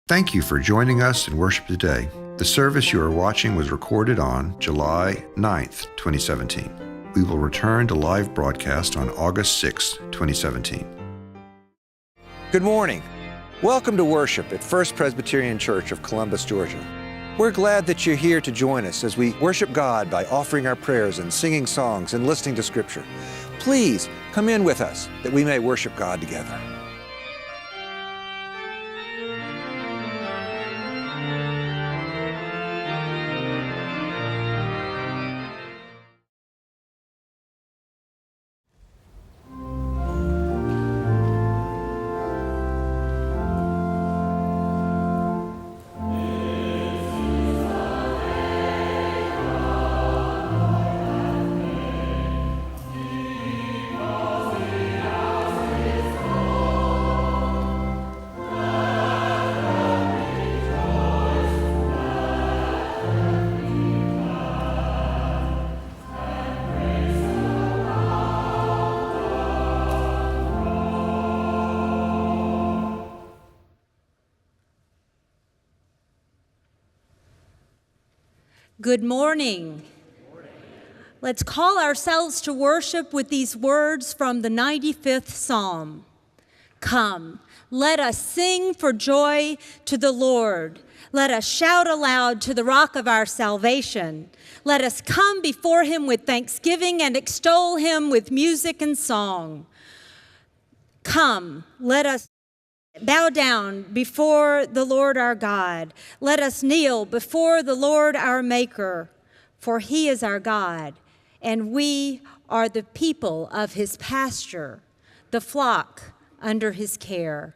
Thank you for joining us in worship today. The service you are watching was recorded on July 9th, 2017. We will return to live broadcast on August 6th, 2017. Good morning. Welcome to worship at First Presbyterian Church of Columbus, Georgia. We're glad that you're here to join us as we worship God by offering our prayers and singing songs and listening to Scripture. Please come in with us that we may worship God together. Good morning. Let's call ourselves to worship with these words from the 95th Psalm. Come, let us sing for joy to the Lord. Let us shout aloud to the rock of our salvation. Let us come before him with thanksgiving and extol him with music and song. Come, let us bow down before the Lord our God. Let us kneel before the Lord our Maker, for he is our God, and we are the people of his pasture, the flock under his care.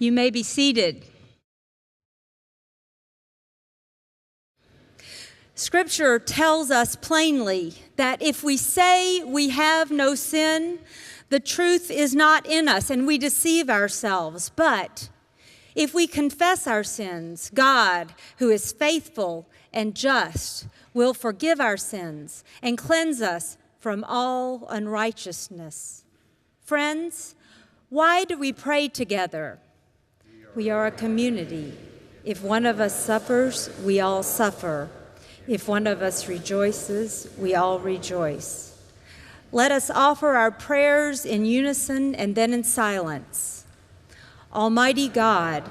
You may be seated. Scripture tells us plainly that if we say we have no sin, the truth is not in us and we deceive ourselves. But if we confess our sins, God, who is faithful and just, will forgive our sins and cleanse us from all unrighteousness. Friends, why do we pray together? We are a community. If one of us suffers, we all suffer. If one of us rejoices, we all rejoice. Let us offer our prayers in unison and then in silence. Almighty God,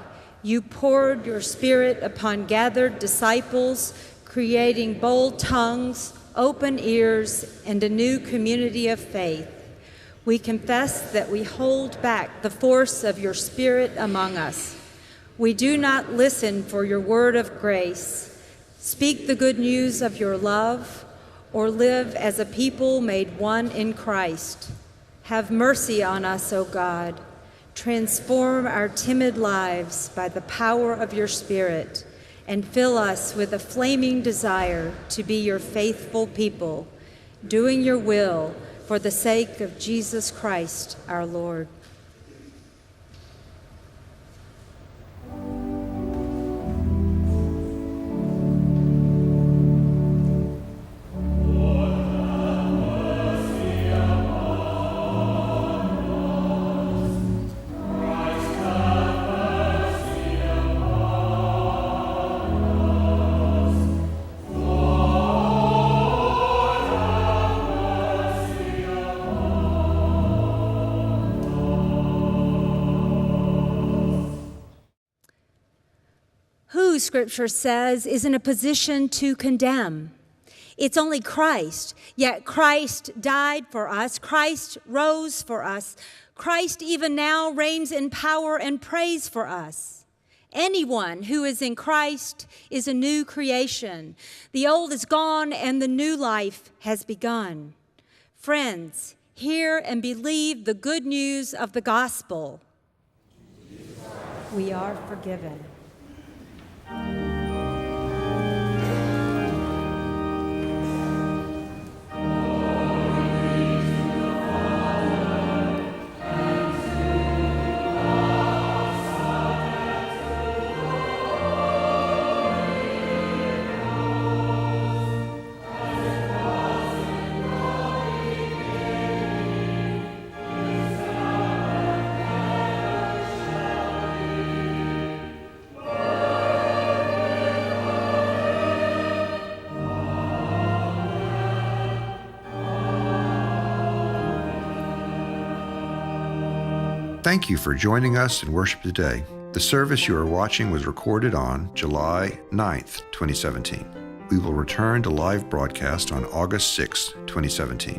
you poured your Spirit upon gathered disciples, creating bold tongues, open ears, and a new community of faith. We confess that we hold back the force of your Spirit among us. We do not listen for your word of grace, speak the good news of your love, or live as a people made one in Christ. Have mercy on us, O God. Transform our timid lives by the power of your Spirit, and fill us with a flaming desire to be your faithful people, doing your will for the sake of Jesus Christ, our Lord. Who, Scripture says, is in a position to condemn? It's only Christ, yet Christ died for us. Christ rose for us. Christ even now reigns in power and praise for us. Anyone who is in Christ is a new creation. The old is gone and the new life has begun. Friends, hear and believe the good news of the gospel. We are forgiven. Thank you for joining us in worship today. The service you are watching was recorded on July 9th, 2017. We will return to live broadcast on August 6th, 2017.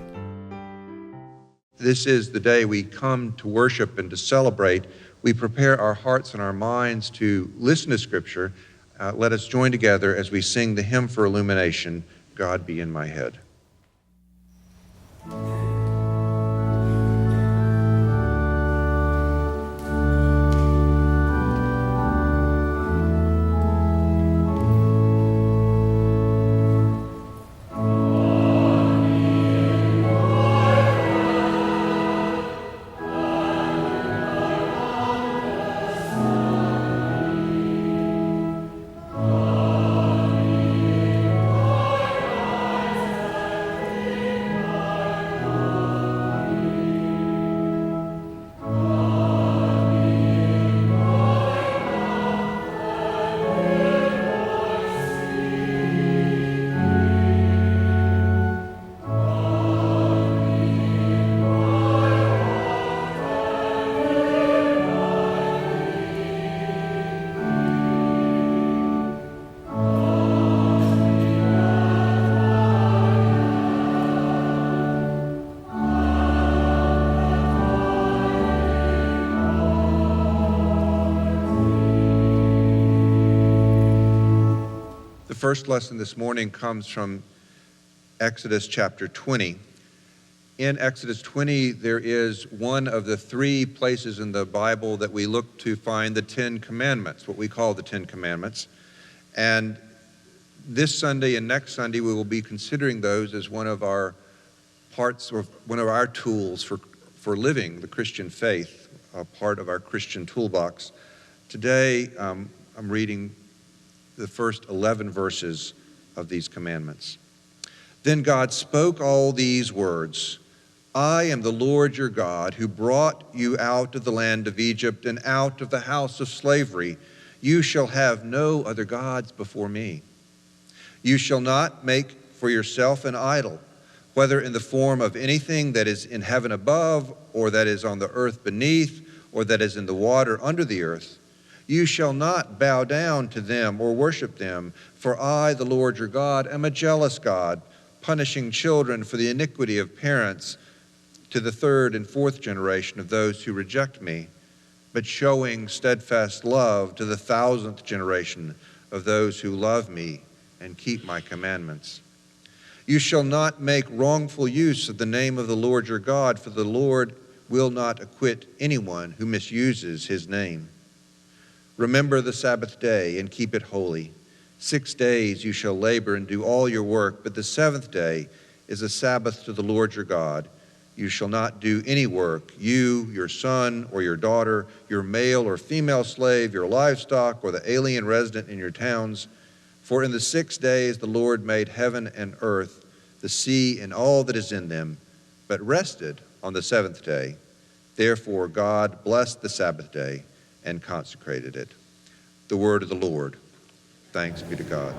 This is the day we come to worship and to celebrate. We prepare our hearts and our minds to listen to Scripture. Let us join together as we sing the hymn for illumination, God Be in My Head. The first lesson this morning comes from Exodus chapter 20. In Exodus 20, there is one of the three places in the Bible that we look to find the Ten Commandments, what we call the Ten Commandments. And this Sunday and next Sunday, we will be considering those as one of our parts, or one of our tools for living the Christian faith, a part of our Christian toolbox. Today, I'm reading the first 11 verses of these commandments. Then God spoke all these words, I am the Lord your God, who brought you out of the land of Egypt and out of the house of slavery. You shall have no other gods before me. You shall not make for yourself an idol, whether in the form of anything that is in heaven above, or that is on the earth beneath, or that is in the water under the earth. You shall not bow down to them or worship them, for I, the Lord your God, am a jealous God, punishing children for the iniquity of parents to the third and fourth generation of those who reject me, but showing steadfast love to the 1,000th generation of those who love me and keep my commandments. You shall not make wrongful use of the name of the Lord your God, for the Lord will not acquit anyone who misuses his name. Remember the Sabbath day and keep it holy. 6 days you shall labor and do all your work, but the seventh day is a Sabbath to the Lord your God. You shall not do any work, you, your son or your daughter, your male or female slave, your livestock, or the alien resident in your towns. For in the 6 days the Lord made heaven and earth, the sea and all that is in them, but rested on the seventh day. Therefore God blessed the Sabbath day and consecrated it. The word of the Lord. Thanks be to God.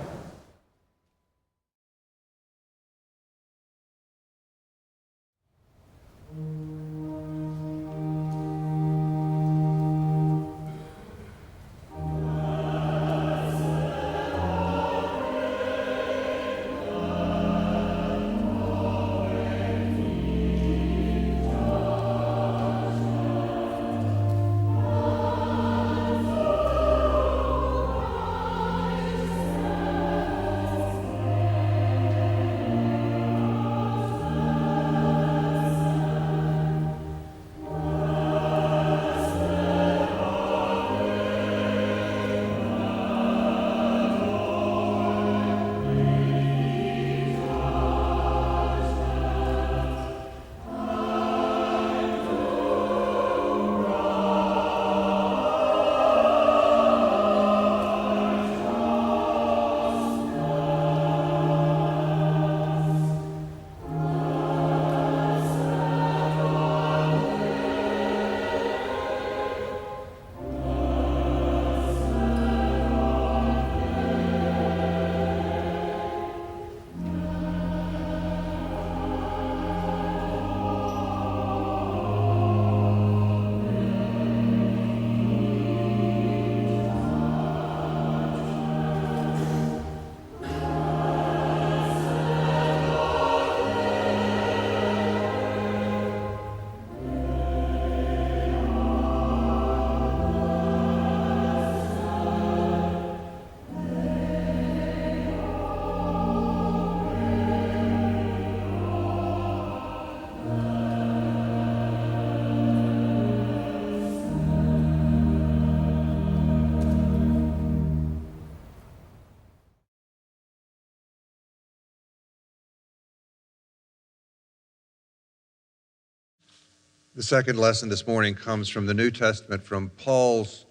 The second lesson this morning comes from the New Testament, from Paul's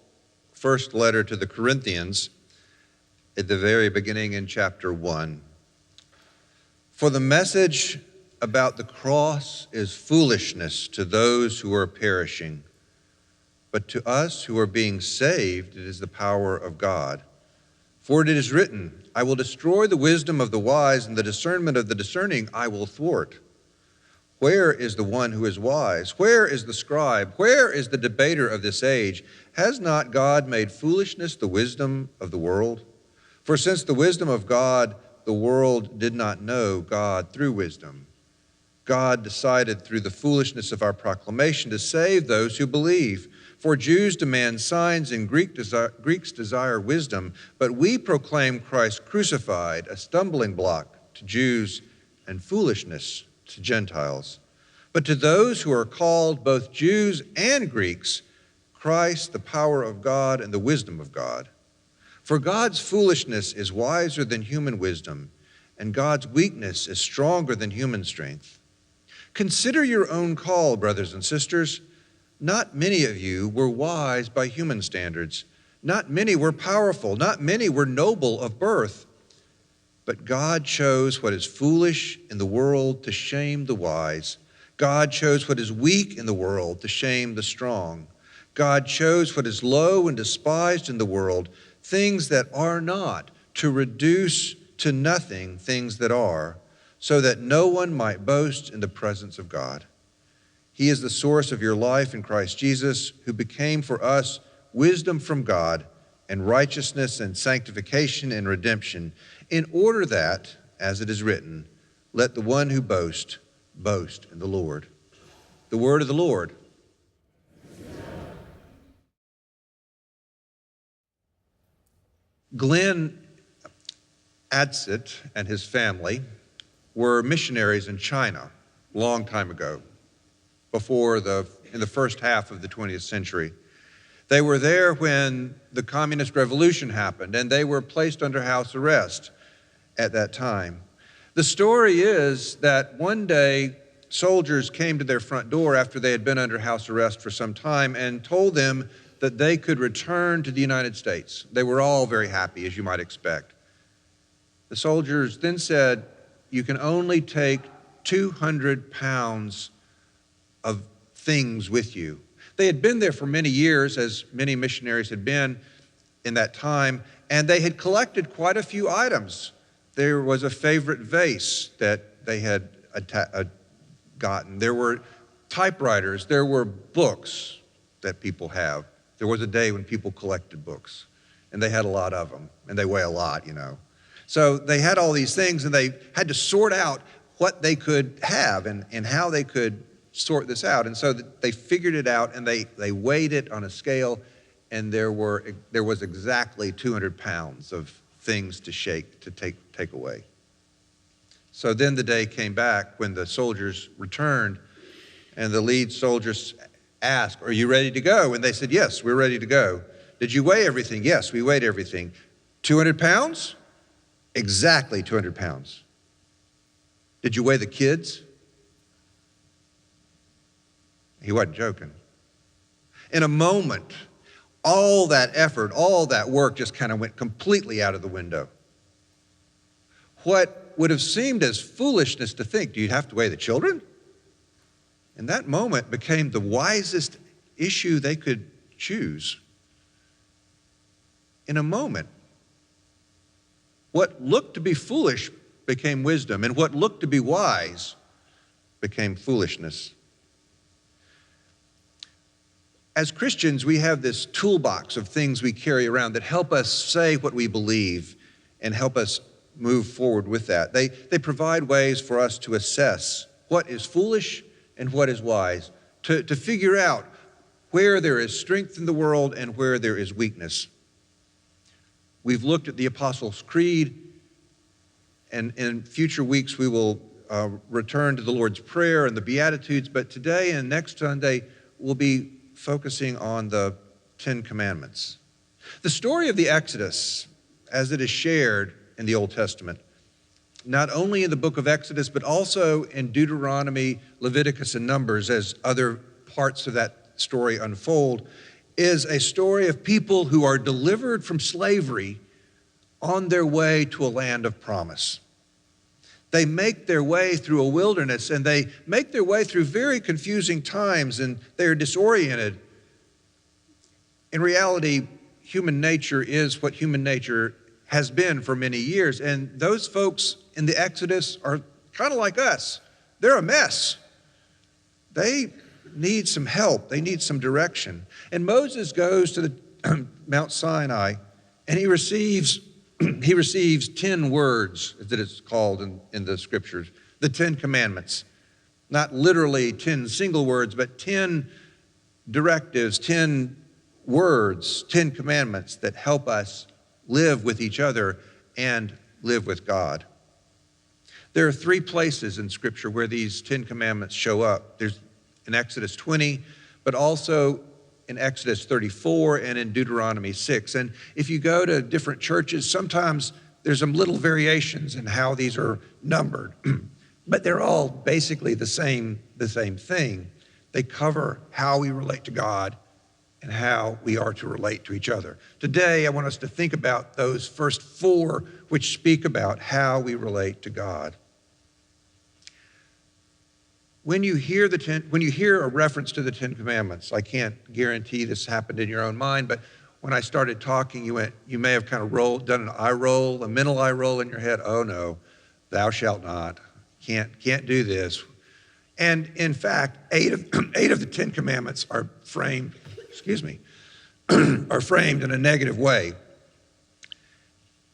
first letter to the Corinthians, at the very beginning in chapter 1. For the message about the cross is foolishness to those who are perishing, but to us who are being saved it is the power of God. For it is written, I will destroy the wisdom of the wise, and the discernment of the discerning I will thwart. Where is the one who is wise? Where is the scribe? Where is the debater of this age? Has not God made foolishness the wisdom of the world? For since the wisdom of God, the world did not know God through wisdom. God decided through the foolishness of our proclamation to save those who believe. For Jews demand signs and Greeks desire wisdom, but we proclaim Christ crucified, a stumbling block to Jews and foolishness to Gentiles. But to those who are called, both Jews and Greeks, Christ, the power of God and the wisdom of God. For God's foolishness is wiser than human wisdom, and God's weakness is stronger than human strength. Consider your own call, brothers and sisters. Not many of you were wise by human standards. Not many were powerful. Not many were noble of birth. But God chose what is foolish in the world to shame the wise. God chose what is weak in the world to shame the strong. God chose what is low and despised in the world, things that are not, to reduce to nothing things that are, so that no one might boast in the presence of God. He is the source of your life in Christ Jesus, who became for us wisdom from God and righteousness and sanctification and redemption, in order that, as it is written, let the one who boasts boast in the Lord. The word of the Lord. Glenn Adsit and his family were missionaries in China a long time ago, in the first half of the 20th century. They were there when the Communist Revolution happened, and they were placed under house arrest at that time. The story is that one day, soldiers came to their front door after they had been under house arrest for some time and told them that they could return to the United States. They were all very happy, as you might expect. The soldiers then said, you can only take 200 pounds of things with you. They had been there for many years, as many missionaries had been in that time, and they had collected quite a few items. There was a favorite vase that they had gotten. There were typewriters. There were books that people have. There was a day when people collected books, and they had a lot of them, and they weigh a lot, you know. So they had all these things, and they had to sort out what they could have and how they could sort this out. And so they figured it out, and they weighed it on a scale, and there was exactly 200 pounds of things to take away. So then the day came back when the soldiers returned, and the lead soldiers asked, are you ready to go? And they said, yes, we're ready to go. Did you weigh everything? Yes, we weighed everything. 200 pounds? Exactly 200 pounds. Did you weigh the kids? He wasn't joking. In a moment, all that effort, all that work just kind of went completely out of the window. What would have seemed as foolishness to think, do you have to weigh the children? In that moment became the wisest issue they could choose. In a moment, what looked to be foolish became wisdom, and what looked to be wise became foolishness. As Christians, we have this toolbox of things we carry around that help us say what we believe and help us move forward with that. They provide ways for us to assess what is foolish and what is wise, to figure out where there is strength in the world and where there is weakness. We've looked at the Apostles' Creed, and in future weeks we will return to the Lord's Prayer and the Beatitudes, but today and next Sunday we'll be focusing on the Ten Commandments. The story of the Exodus, as it is shared in the Old Testament, not only in the book of Exodus, but also in Deuteronomy, Leviticus, and Numbers, as other parts of that story unfold, is a story of people who are delivered from slavery on their way to a land of promise. They make their way through a wilderness, and they make their way through very confusing times, and they're disoriented. In reality, human nature is what human nature has been for many years, and those folks in the Exodus are kind of like us. They're a mess. They need some help. They need some direction. And Moses goes to the Mount Sinai, and he receives 10 words, as it is called in the scriptures, the 10 commandments. Not literally 10 single words, but 10 directives, 10 words, 10 commandments that help us live with each other and live with God. There are 3 places in Scripture where these 10 commandments show up. There's in Exodus 20, but also in Exodus 34 and in Deuteronomy 6. And if you go to different churches, sometimes there's some little variations in how these are numbered, but they're all basically the same thing. They cover how we relate to God and how we are to relate to each other. Today, I want us to think about those first 4 which speak about how we relate to God. When you hear a reference to the 10 Commandments, I can't guarantee this happened in your own mind, but when I started talking, you may have kind of done an eye roll, a mental eye roll in your head. Oh no, thou shalt not, Can't do this. And in fact, eight of the 10 commandments are framed, are framed in a negative way.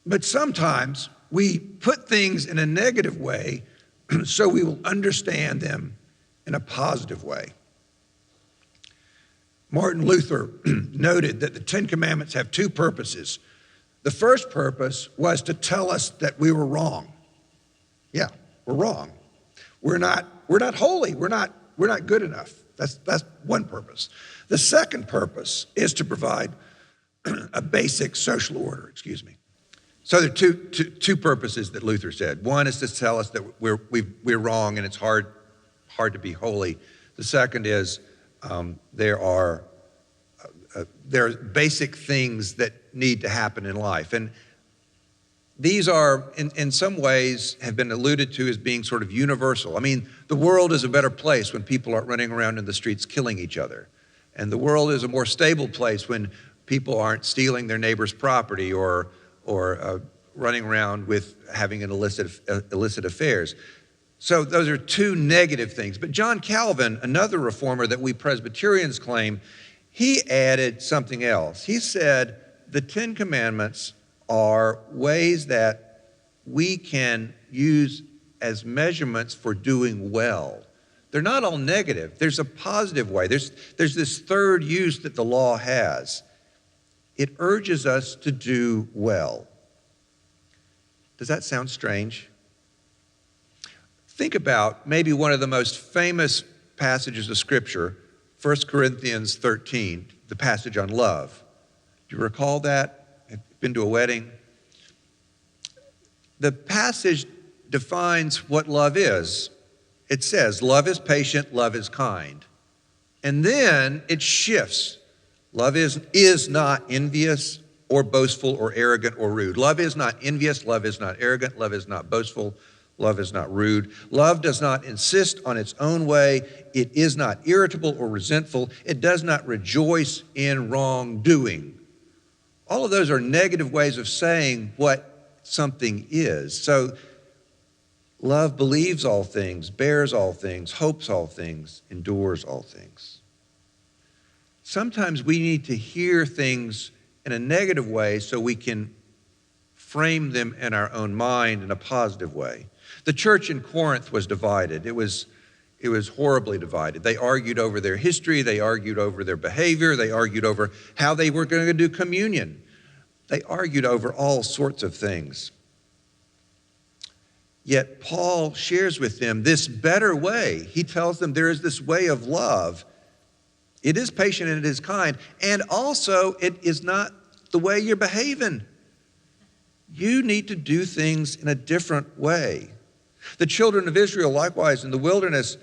But sometimes we put things in a negative way so we will understand them in a positive way. Martin Luther noted that the 10 commandments have two purposes. The first purpose was to tell us that we were wrong. Yeah, we're wrong. We're not holy. We're not good enough. That's one purpose. The second purpose is to provide a basic social order, So there are two purposes that Luther said. One is to tell us that we're wrong and it's hard to be holy. The second is there are basic things that need to happen in life. And these are, in some ways, have been alluded to as being sort of universal. I mean, the world is a better place when people aren't running around in the streets killing each other. And the world is a more stable place when people aren't stealing their neighbor's property or running around with having illicit affairs. So those are two negative things. But John Calvin, another reformer that we Presbyterians claim, he added something else. He said the 10 Commandments are ways that we can use as measurements for doing well. They're not all negative. There's a positive way. There's this third use that the law has. It urges us to do well. Does that sound strange? Think about maybe one of the most famous passages of Scripture, 1 Corinthians 13, the passage on love. Do you recall that? Have you been to a wedding? The passage defines what love is. It says, love is patient, love is kind. And then it shifts. Love is not envious or boastful or arrogant or rude. Love is not envious, love is not arrogant, love is not boastful, love is not rude. Love does not insist on its own way. It is not irritable or resentful. It does not rejoice in wrongdoing. All of those are negative ways of saying what something is. So love believes all things, bears all things, hopes all things, endures all things. Sometimes we need to hear things in a negative way so we can frame them in our own mind in a positive way. The church in Corinth was divided. It was horribly divided. They argued over their history. They argued over their behavior. They argued over how they were going to do communion. They argued over all sorts of things. Yet Paul shares with them this better way. He tells them there is this way of love. It is patient and it is kind. And also, it is not the way you're behaving. You need to do things in a different way. The children of Israel, likewise, in the wilderness,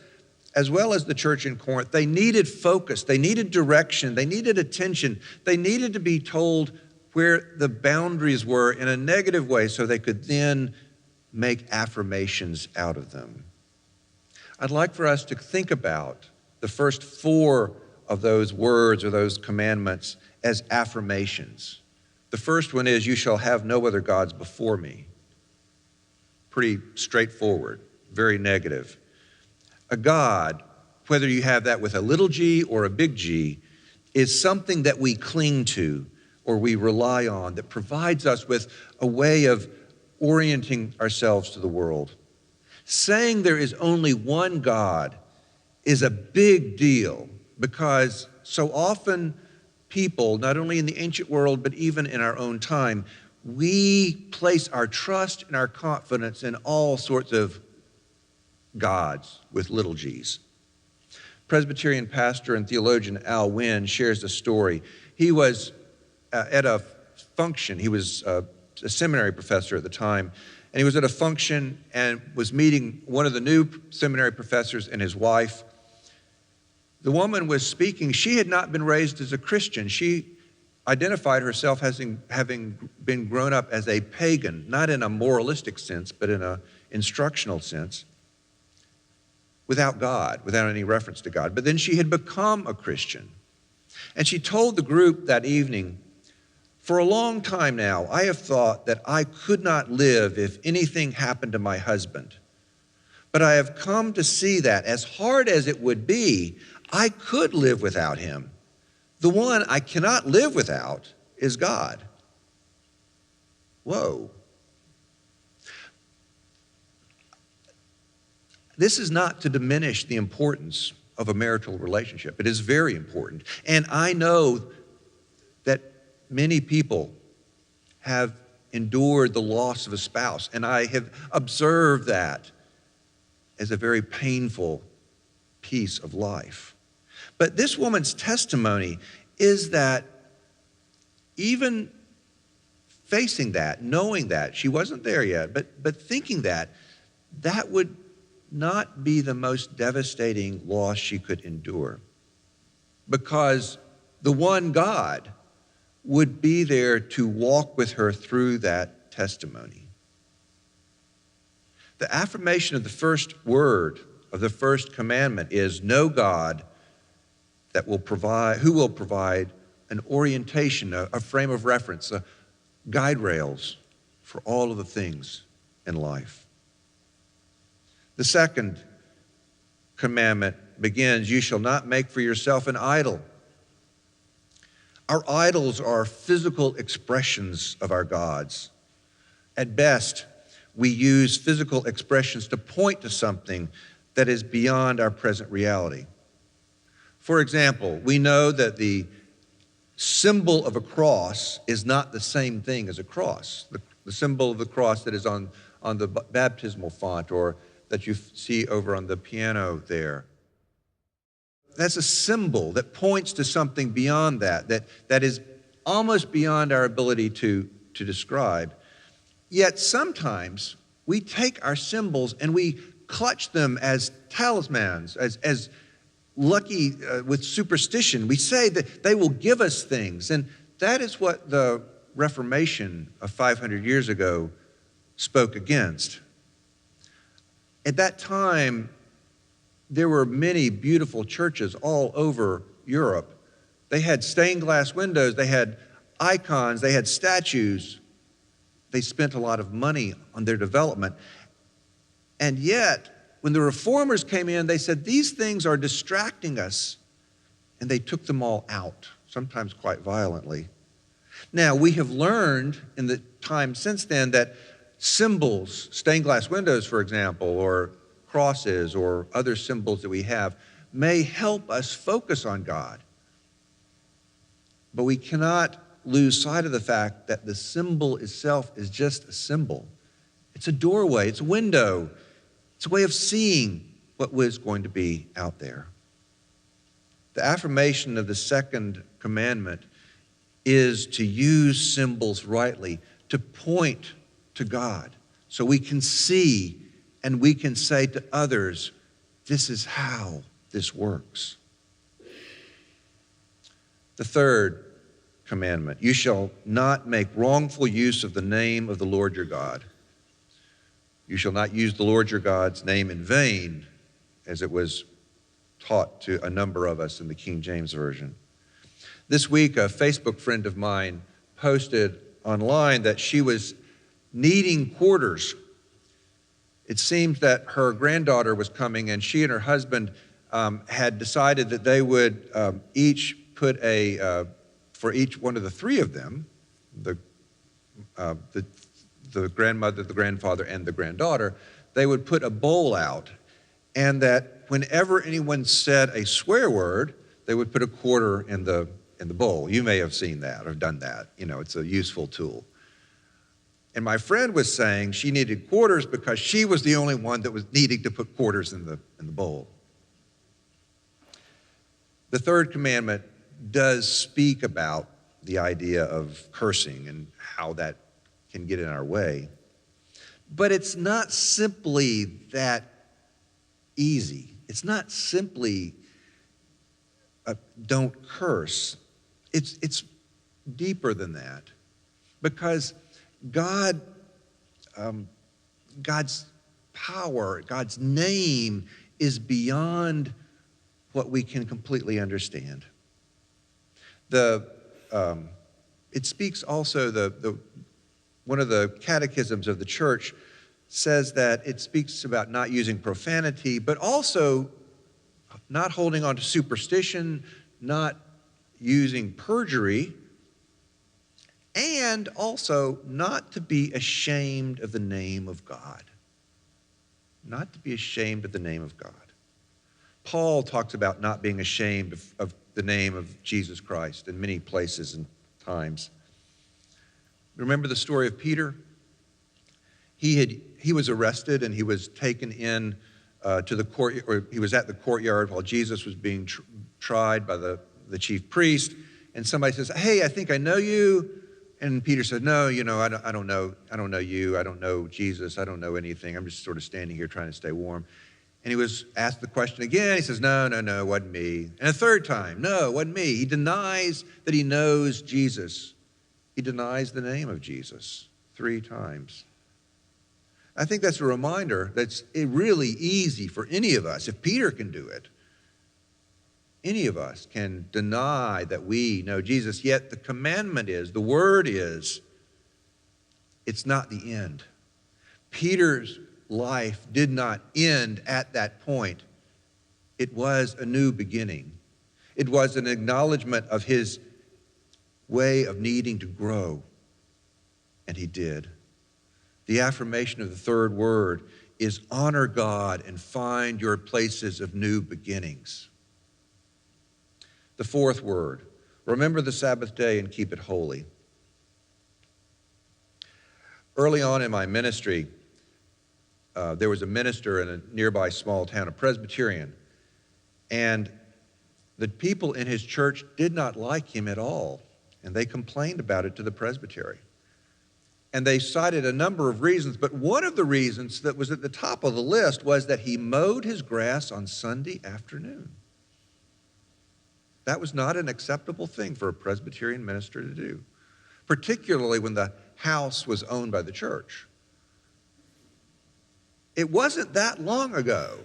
as well as the church in Corinth, they needed focus. They needed direction. They needed attention. They needed to be told where the boundaries were in a negative way so they could then make affirmations out of them. I'd like for us to think about the first 4 of those words or those commandments as affirmations. The first one is, you shall have no other gods before me. Pretty straightforward, very negative. A God, whether you have that with a little g or a big G, is something that we cling to or we rely on that provides us with a way of orienting ourselves to the world. Saying there is only one God is a big deal because so often people, not only in the ancient world, but even in our own time, we place our trust and our confidence in all sorts of gods with little g's. Presbyterian pastor and theologian Al Wynn shares the story. He was at a function. He was a seminary professor at the time, and he was at a function and was meeting one of the new seminary professors and his wife. The woman was speaking. She had not been raised as a Christian. She identified herself as having been grown up as a pagan, not in a moralistic sense, but in an instructional sense, without God, without any reference to God. But then she had become a Christian. And she told the group that evening, for a long time now, I have thought that I could not live if anything happened to my husband. But I have come to see that, as hard as it would be, I could live without him. The one I cannot live without is God. Whoa. This is not to diminish the importance of a marital relationship. It is very important. And I know that many people have endured the loss of a spouse, and I have observed that as a very painful piece of life. But this woman's testimony is that even facing that, knowing that, she wasn't there yet, but thinking that would not be the most devastating loss she could endure, because the one God would be there to walk with her through that testimony. The affirmation of the first word of the first commandment is know God who will provide an orientation, a frame of reference, guide rails for all of the things in life. The second commandment begins, you shall not make for yourself an idol. Our idols are physical expressions of our gods. At best, we use physical expressions to point to something that is beyond our present reality. For example, we know that the symbol of a cross is not the same thing as a cross. The symbol of the cross that is on the baptismal font, or that you see over on the piano there. That's a symbol that points to something beyond that is almost beyond our ability to describe. Yet sometimes we take our symbols and we clutch them as talismans, as lucky with superstition. We say that they will give us things, and that is what the Reformation of 500 years ago spoke against. At that time, there were many beautiful churches all over Europe. They had stained glass windows, they had icons, they had statues. They spent a lot of money on their development. And yet, when the reformers came in, they said, these things are distracting us. And they took them all out, sometimes quite violently. Now, we have learned in the time since then that symbols, stained glass windows, for example, or crosses or other symbols that we have, may help us focus on God. But we cannot lose sight of the fact that the symbol itself is just a symbol. It's a doorway, it's a window, it's a way of seeing what was going to be out there. The affirmation of the second commandment is to use symbols rightly, to point to God, so we can see and we can say to others, this is how this works. The third commandment, you shall not make wrongful use of the name of the Lord your God. You shall not use the Lord your God's name in vain, as it was taught to a number of us in the King James Version. This week, a Facebook friend of mine posted online that she was needing quarters. It seems that her granddaughter was coming, and she and her husband had decided that they would each put for each one of the three of them, the grandmother, the grandfather, and the granddaughter, they would put a bowl out, and that whenever anyone said a swear word, they would put a quarter in the bowl. You may have seen that or done that. You know, it's a useful tool. And my friend was saying she needed quarters because she was the only one that was needing to put quarters in the bowl. The third commandment does speak about the idea of cursing and how that can get in our way. But it's not simply that easy. It's not simply don't curse. It's deeper than that, because God's power, God's name is beyond what we can completely understand. It speaks also, one of the catechisms of the church says that it speaks about not using profanity, but also not holding on to superstition, not using perjury, and also not to be ashamed of the name of God. Not to be ashamed of the name of God. Paul talks about not being ashamed of the name of Jesus Christ in many places and times. Remember the story of Peter? He was arrested and he was taken in to the court, or he was at the courtyard while Jesus was being tried by the chief priest. And somebody says, "Hey, I think I know you." And Peter said, "No, I don't know you. I don't know Jesus. I don't know anything. I'm just sort of standing here trying to stay warm." And he was asked the question again. He says, No, it wasn't me. And a third time, "No, it wasn't me." He denies that he knows Jesus. He denies the name of Jesus 3 times. I think that's a reminder that's really easy for any of us. If Peter can do it, any of us can deny that we know Jesus. Yet the commandment is, the word is, it's not the end. Peter's life did not end at that point. It was a new beginning. It was an acknowledgement of his way of needing to grow, and he did. The affirmation of the third word is honor God and find your places of new beginnings. The fourth word, remember the Sabbath day and keep it holy. Early on in my ministry, there was a minister in a nearby small town, a Presbyterian, and the people in his church did not like him at all, and they complained about it to the presbytery. And they cited a number of reasons, but one of the reasons that was at the top of the list was that he mowed his grass on Sunday afternoon. That was not an acceptable thing for a Presbyterian minister to do, particularly when the house was owned by the church. It wasn't that long ago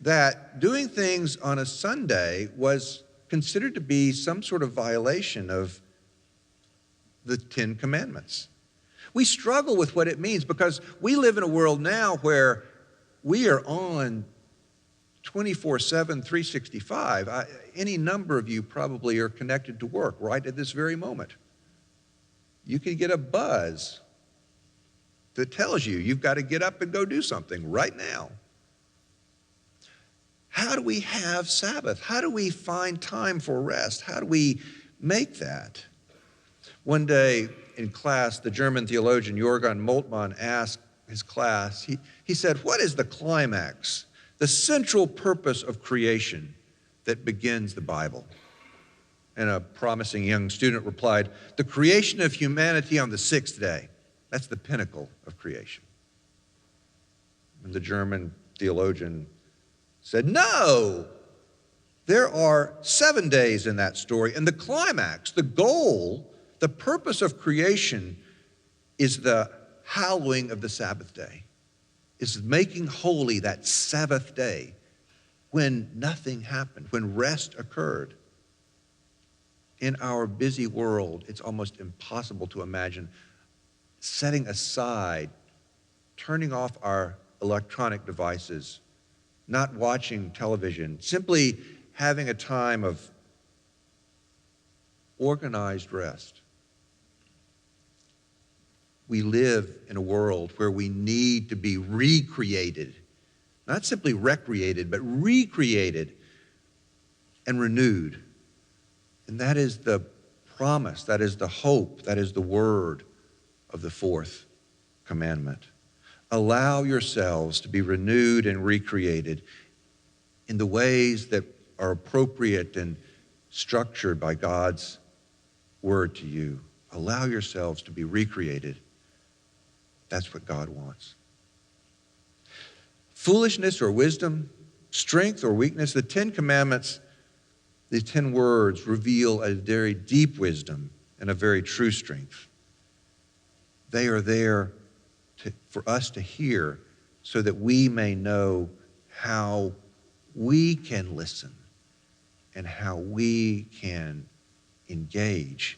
that doing things on a Sunday was considered to be some sort of violation of the 10 Commandments. We struggle with what it means because we live in a world now where we are on 24/7, 365. Any number of you probably are connected to work right at this very moment. You can get a buzz that tells you you've got to get up and go do something right now. How do we have Sabbath? How do we find time for rest? How do we make that? One day in class, the German theologian Jürgen Moltmann asked his class, he said, "What is the climax, the central purpose of creation that begins the Bible?" And a promising young student replied, "The creation of humanity on the 6th day. That's the pinnacle of creation." And the German theologian said, "No, there are 7 days in that story, and the climax, the goal, the purpose of creation is the hallowing of the Sabbath day, is making holy that Sabbath day when nothing happened, when rest occurred." In our busy world, it's almost impossible to imagine setting aside, turning off our electronic devices, not watching television, simply having a time of organized rest. We live in a world where we need to be recreated, not simply recreated, but recreated and renewed. And that is the promise, that is the hope, that is the word of the fourth commandment. Allow yourselves to be renewed and recreated in the ways that are appropriate and structured by God's word to you. Allow yourselves to be recreated. That's what God wants. Foolishness or wisdom, strength or weakness, the 10 Commandments, the 10 words reveal a very deep wisdom and a very true strength. They are there for us to hear so that we may know how we can listen and how we can engage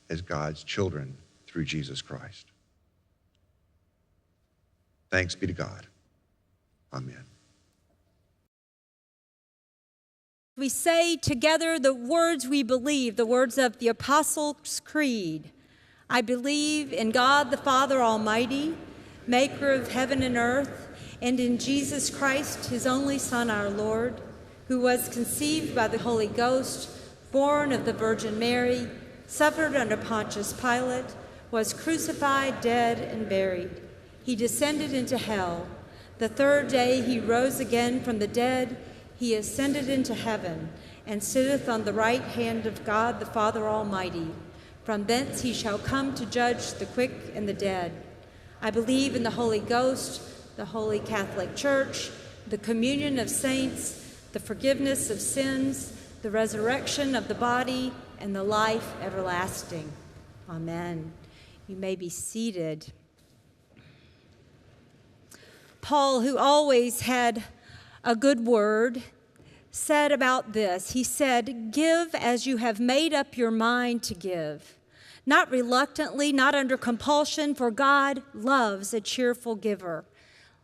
as God's children through Jesus Christ. Thanks be to God. Amen. We say together the words we believe, the words of the Apostles' Creed. I believe in God the Father Almighty, maker of heaven and earth, and in Jesus Christ, his only Son, our Lord, who was conceived by the Holy Ghost, born of the Virgin Mary, suffered under Pontius Pilate, was crucified, dead, and buried. He descended into hell. The third day he rose again from the dead. He ascended into heaven, and sitteth on the right hand of God the Father Almighty. From thence he shall come to judge the quick and the dead. I believe in the Holy Ghost, the Holy Catholic Church, the communion of saints, the forgiveness of sins, the resurrection of the body, and the life everlasting. Amen. You may be seated. Paul, who always had a good word, said about this. He said, "Give as you have made up your mind to give, not reluctantly, not under compulsion, for God loves a cheerful giver."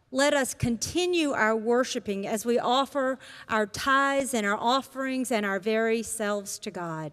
Let us continue our worshiping as we offer our tithes and our offerings and our very selves to God.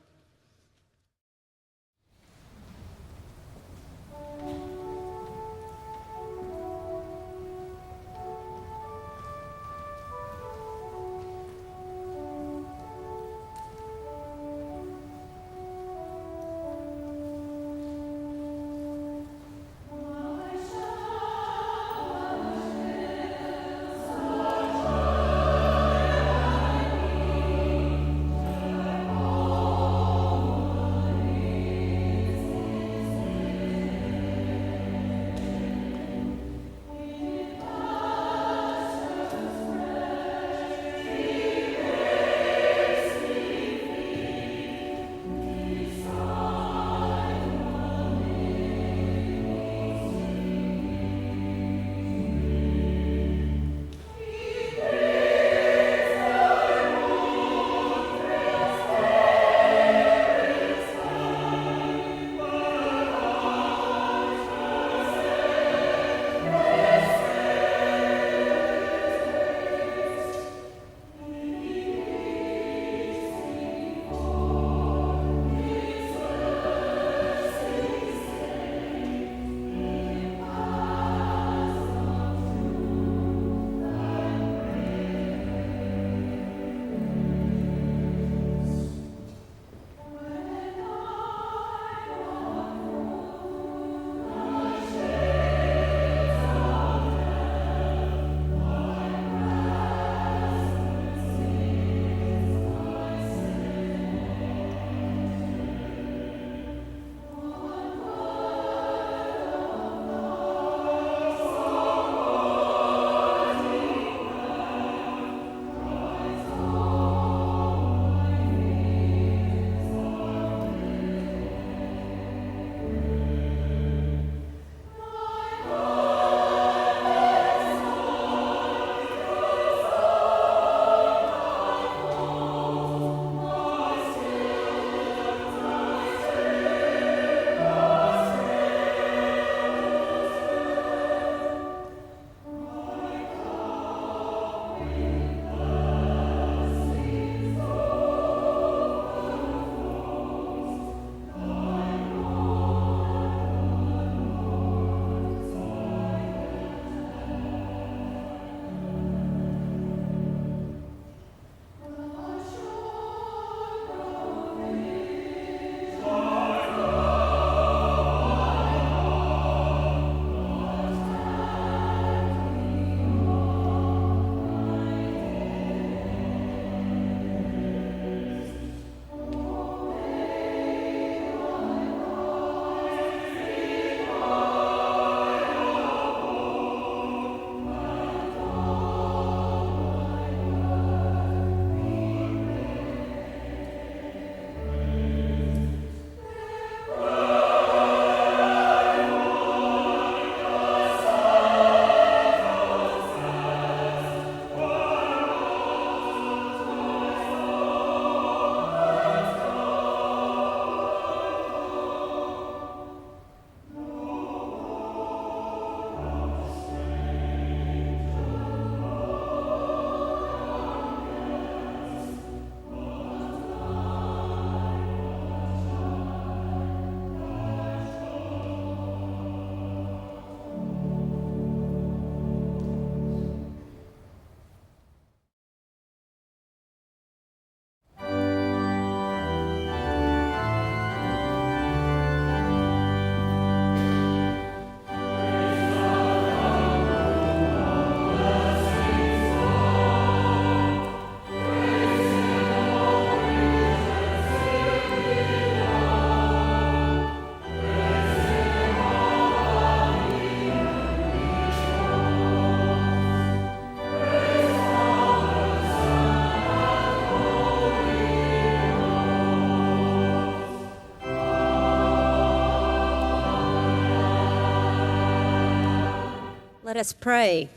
Let us pray.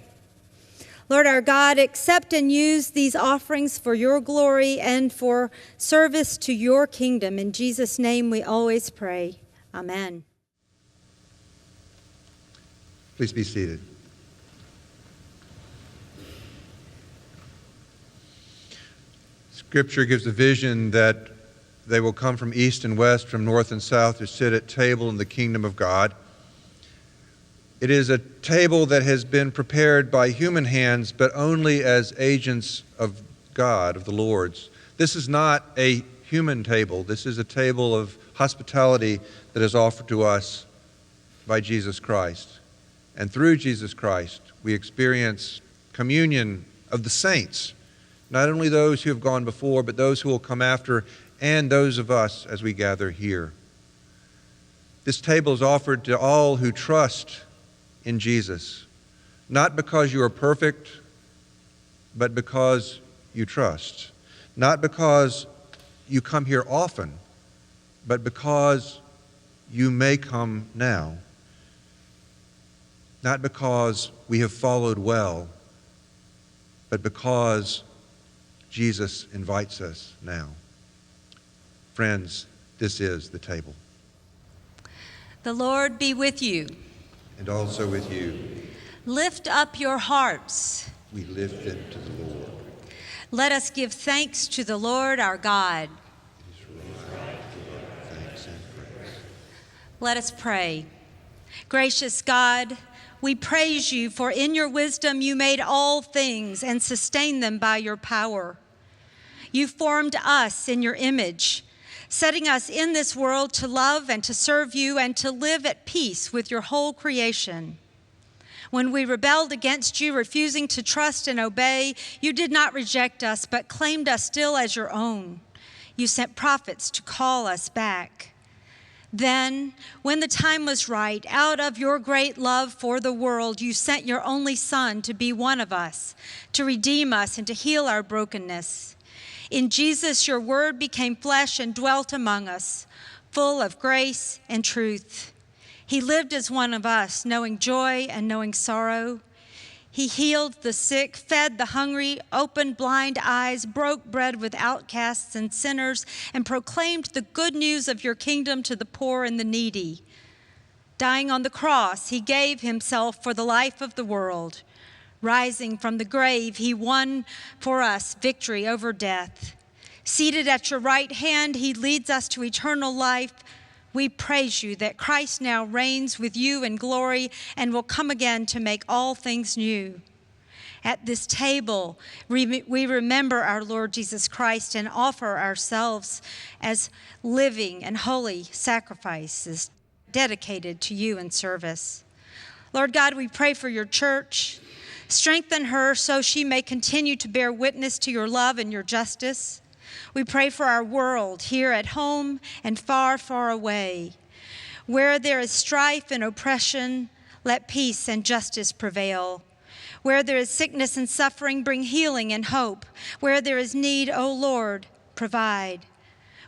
Lord our God, accept and use these offerings for your glory and for service to your kingdom. In Jesus' name we always pray. Amen. Please be seated. Scripture gives a vision that they will come from east and west, from north and south, to sit at table in the kingdom of God. It is a table that has been prepared by human hands, but only as agents of God, of the Lord's. This is not a human table. This is a table of hospitality that is offered to us by Jesus Christ. And through Jesus Christ, we experience communion of the saints, not only those who have gone before, but those who will come after, and those of us as we gather here. This table is offered to all who trust in Jesus, not because you are perfect, but because you trust. Not because you come here often, but because you may come now. Not because we have followed well, but because Jesus invites us now. Friends, this is the table. The Lord be with you. And also with you. Lift up your hearts. We lift them to the Lord. Let us give thanks to the Lord our God. It is right to give thanks and praise. Let us pray. Gracious God, we praise you, for in your wisdom you made all things and sustained them by your power. You formed us in your image, setting us in this world to love and to serve you and to live at peace with your whole creation. When we rebelled against you, refusing to trust and obey, you did not reject us, but claimed us still as your own. You sent prophets to call us back. Then, when the time was right, out of your great love for the world, you sent your only Son to be one of us, to redeem us and to heal our brokenness. In Jesus, your word became flesh and dwelt among us, full of grace and truth. He lived as one of us, knowing joy and knowing sorrow. He healed the sick, fed the hungry, opened blind eyes, broke bread with outcasts and sinners, and proclaimed the good news of your kingdom to the poor and the needy. Dying on the cross, he gave himself for the life of the world. Rising from the grave, he won for us victory over death. Seated at your right hand, he leads us to eternal life. We praise you that Christ now reigns with you in glory and will come again to make all things new. At this table, we remember our Lord Jesus Christ and offer ourselves as living and holy sacrifices dedicated to you in service. Lord God, we pray for your church. Strengthen her so she may continue to bear witness to your love and your justice. We pray for our world here at home and far, far away. Where there is strife and oppression, let peace and justice prevail. Where there is sickness and suffering, bring healing and hope. Where there is need, O Lord, provide.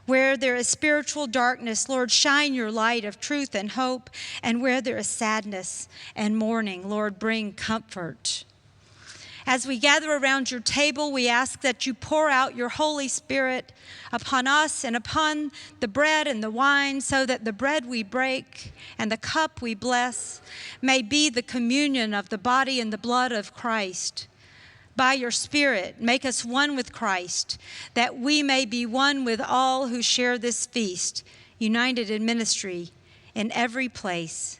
Where there is spiritual darkness, Lord, shine your light of truth and hope. And where there is sadness and mourning, Lord, bring comfort. As we gather around your table, we ask that you pour out your Holy Spirit upon us and upon the bread and the wine, so that the bread we break and the cup we bless may be the communion of the body and the blood of Christ. By your Spirit, make us one with Christ, that we may be one with all who share this feast, united in ministry in every place.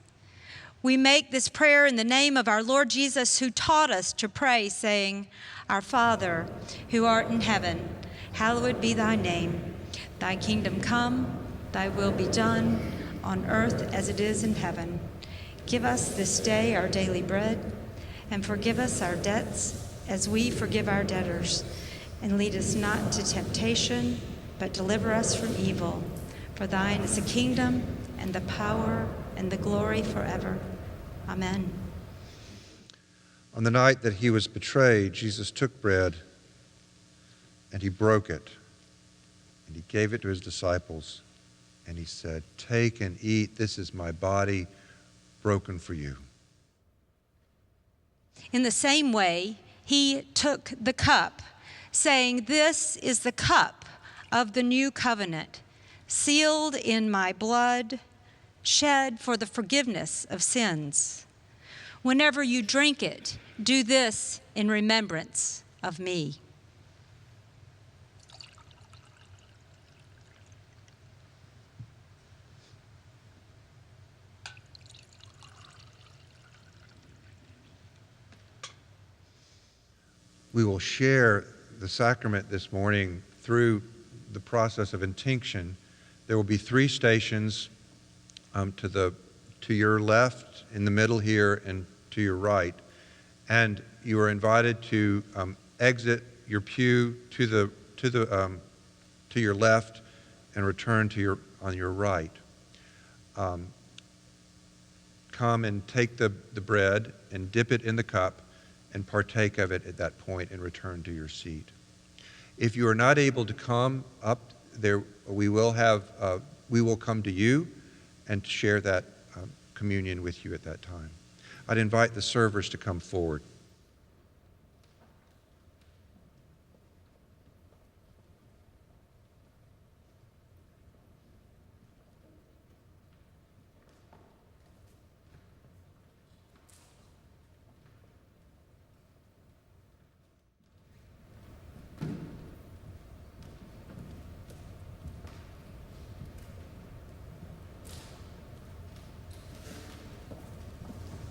We make this prayer in the name of our Lord Jesus, who taught us to pray, saying, Our Father, who art in heaven, hallowed be thy name. Thy kingdom come, thy will be done, on earth as it is in heaven. Give us this day our daily bread, and forgive us our debts as we forgive our debtors. And lead us not into temptation, but deliver us from evil. For thine is the kingdom, and the power, and the glory forever. Amen. On the night that he was betrayed, Jesus took bread and he broke it and he gave it to his disciples and he said, "Take and eat. This is my body broken for you." In the same way, he took the cup, saying, "This is the cup of the new covenant, sealed in my blood, shed for the forgiveness of sins. Whenever you drink it, do this in remembrance of me." We will share the sacrament this morning through the process of intinction. There will be 3 stations to your left, in the middle here, and to your right. And you are invited to exit your pew to your left and return on your right. Come and take the bread and dip it in the cup and partake of it at that point and return to your seat. If you are not able to come up there, we will come to you and share that communion with you at that time. I'd invite the servers to come forward.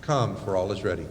Come, for all is ready.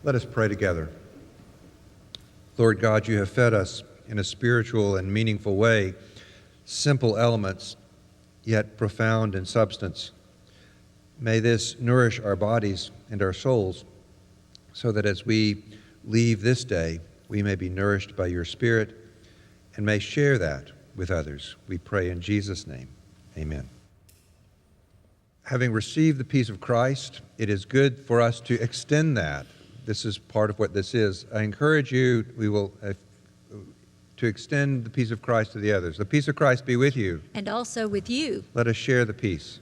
Let us pray together. Lord God, you have fed us in a spiritual and meaningful way, simple elements, yet profound in substance. May this nourish our bodies and our souls, so that as we leave this day, we may be nourished by your Spirit and may share that with others. We pray in Jesus' name. Amen. Having received the peace of Christ, it is good for us to extend that. This is part of what this is. I encourage you, to extend the peace of Christ to the others. The peace of Christ be with you. And also with you. Let us share the peace.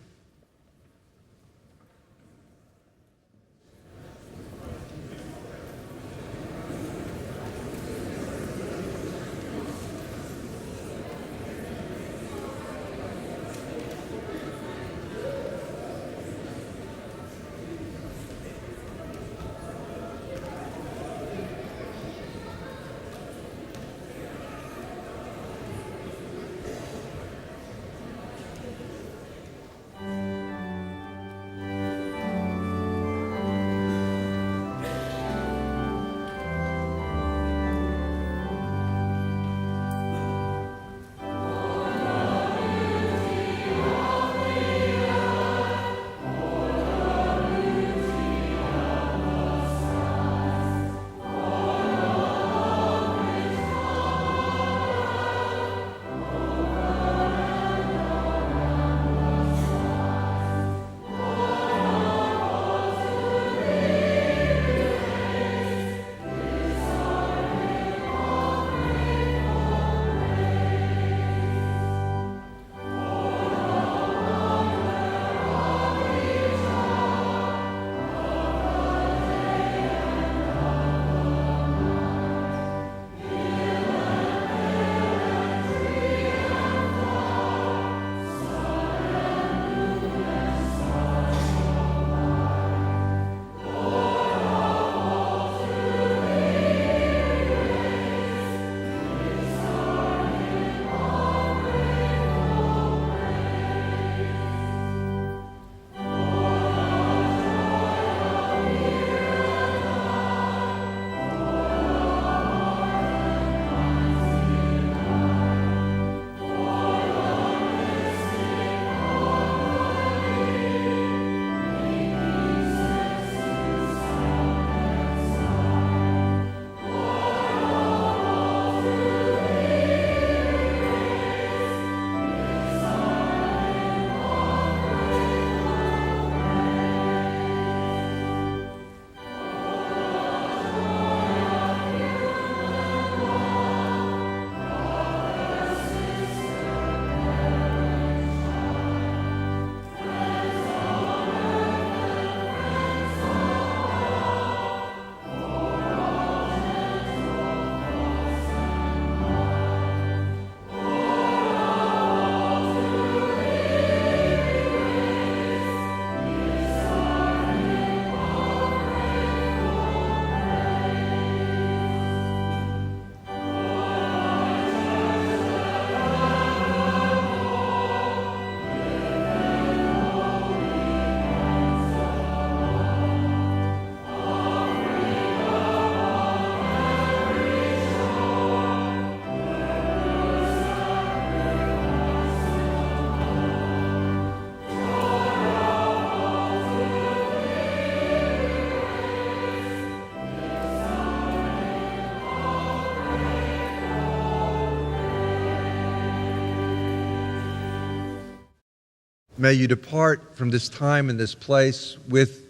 May you depart from this time and this place with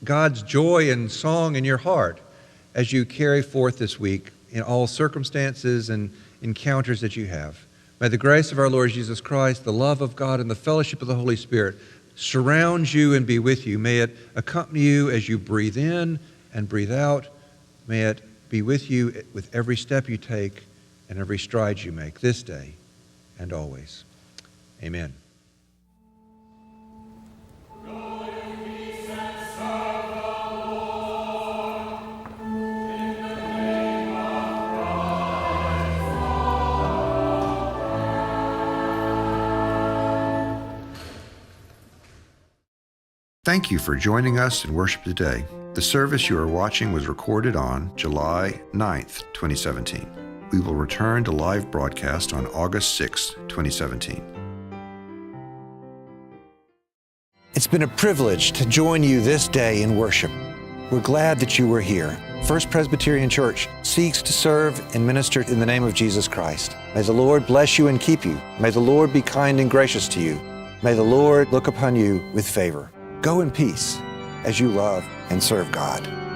God's joy and song in your heart as you carry forth this week in all circumstances and encounters that you have. May the grace of our Lord Jesus Christ, the love of God, and the fellowship of the Holy Spirit surround you and be with you. May it accompany you as you breathe in and breathe out. May it be with you with every step you take and every stride you make this day and always. Amen. Thank you for joining us in worship today. The service you are watching was recorded on July 9th, 2017. We will return to live broadcast on August 6th, 2017. It's been a privilege to join you this day in worship. We're glad that you were here. First Presbyterian Church seeks to serve and minister in the name of Jesus Christ. May the Lord bless you and keep you. May the Lord be kind and gracious to you. May the Lord look upon you with favor. Go in peace as you love and serve God.